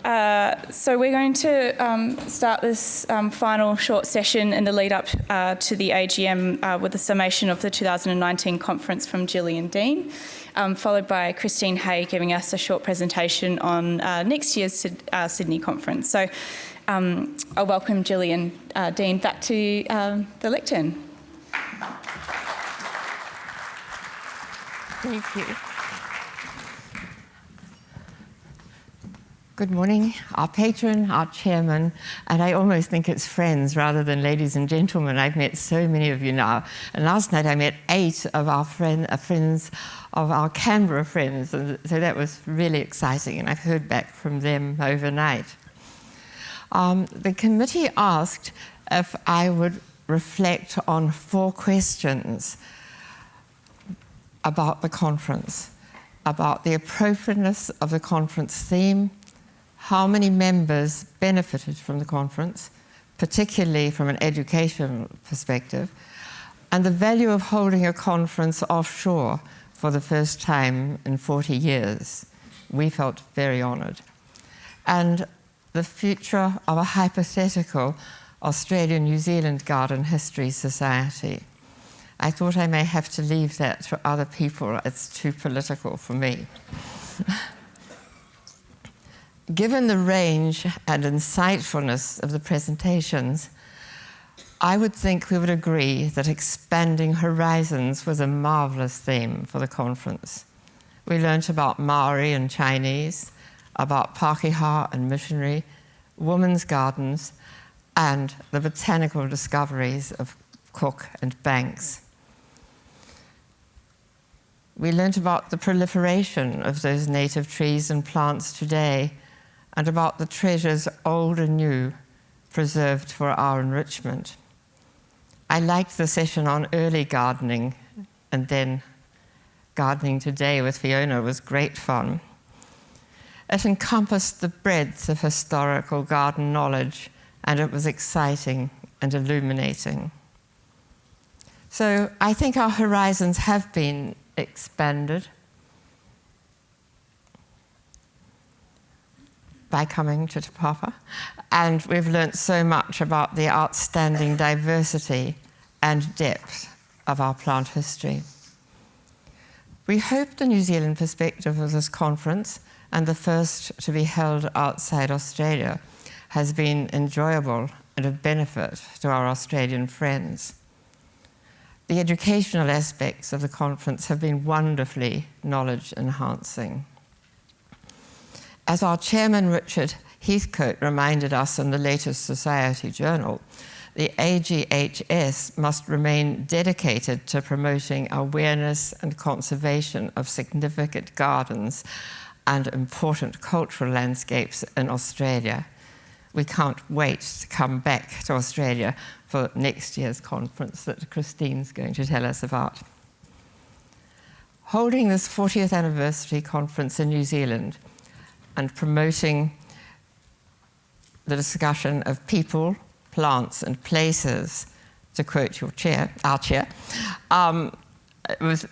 So we're going to start this final short session in the lead up to the AGM with a summation of the 2019 conference from Gillian Deane, followed by Christine Hay giving us a short presentation on next year's Sydney conference. So I'll welcome Gillian Deane back to the lectern. Thank you. Good morning, our patron, our chairman, and I almost think it's friends rather than ladies and gentlemen. I've met so many of you now. And last night I met 8 of our friends of our Canberra friends, and so that was really exciting, and I've heard back from them overnight. The committee asked if I would reflect on 4 questions about the conference, about the appropriateness of the conference theme, how many members benefited from the conference, particularly from an educational perspective, and the value of holding a conference offshore for the first time in 40 years. We felt very honoured. And the future of a hypothetical Australia-New Zealand Garden History Society. I thought I may have to leave that to other people. It's too political for me. Given the range and insightfulness of the presentations, I would think we would agree that expanding horizons was a marvellous theme for the conference. We learnt about Maori and Chinese, about Pākehā and missionary, women's gardens, and the botanical discoveries of Cook and Banks. We learnt about the proliferation of those native trees and plants today, and about the treasures old and new preserved for our enrichment. I liked the session on early gardening, and then gardening today with Fiona was great fun. It encompassed the breadth of historical garden knowledge, and it was exciting and illuminating. So I think our horizons have been expanded by coming to Te Papa, and we've learnt so much about the outstanding diversity and depth of our plant history. We hope the New Zealand perspective of this conference, and the first to be held outside Australia, has been enjoyable and of benefit to our Australian friends. The educational aspects of the conference have been wonderfully knowledge-enhancing. As our chairman, Richard Heathcoat, reminded us in the latest Society Journal, the AGHS must remain dedicated to promoting awareness and conservation of significant gardens and important cultural landscapes in Australia. We can't wait to come back to Australia for next year's conference that Christine's going to tell us about. Holding this 40th anniversary conference in New Zealand and promoting the discussion of people, plants, and places, to quote our chair, it was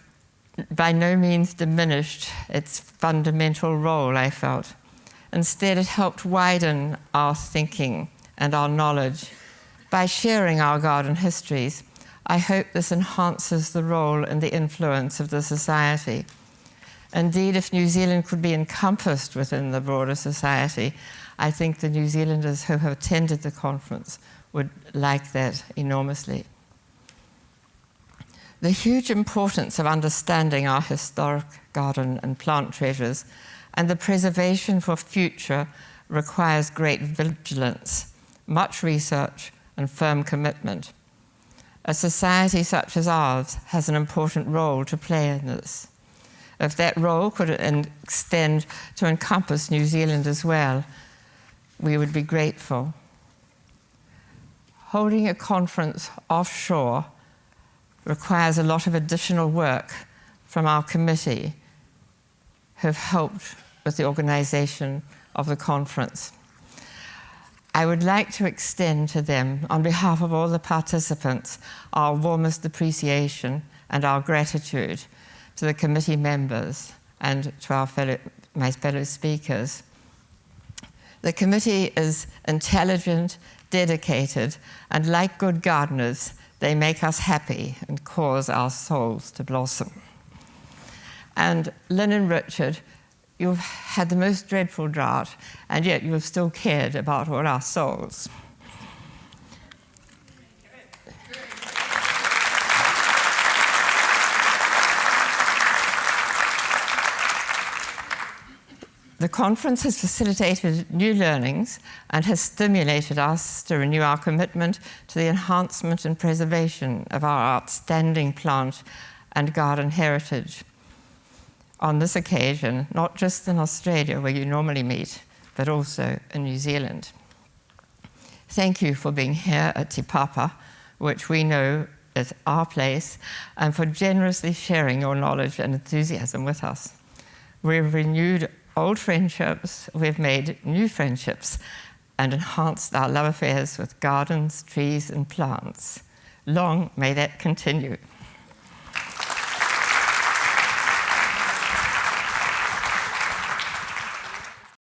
by no means diminished its fundamental role, I felt. Instead, it helped widen our thinking and our knowledge. By sharing our garden histories, I hope this enhances the role and the influence of the Society. Indeed, if New Zealand could be encompassed within the broader society, I think the New Zealanders who have attended the conference would like that enormously. The huge importance of understanding our historic garden and plant treasures and the preservation for future requires great vigilance, much research, and firm commitment. A society such as ours has an important role to play in this. If that role could extend to encompass New Zealand as well, we would be grateful. Holding a conference offshore requires a lot of additional work from our committee who've helped with the organisation of the conference. I would like to extend to them, on behalf of all the participants, our warmest appreciation and our gratitude to the committee members and to my fellow speakers. The committee is intelligent, dedicated, and like good gardeners, they make us happy and cause our souls to blossom. And Lynn and Richard, you've had the most dreadful drought, and yet you have still cared about all our souls. The conference has facilitated new learnings and has stimulated us to renew our commitment to the enhancement and preservation of our outstanding plant and garden heritage. On this occasion, not just in Australia, where you normally meet, but also in New Zealand. Thank you for being here at Te Papa, which we know is our place, and for generously sharing your knowledge and enthusiasm with us. We've renewed old friendships, we've made new friendships, and enhanced our love affairs with gardens, trees, and plants. Long may that continue.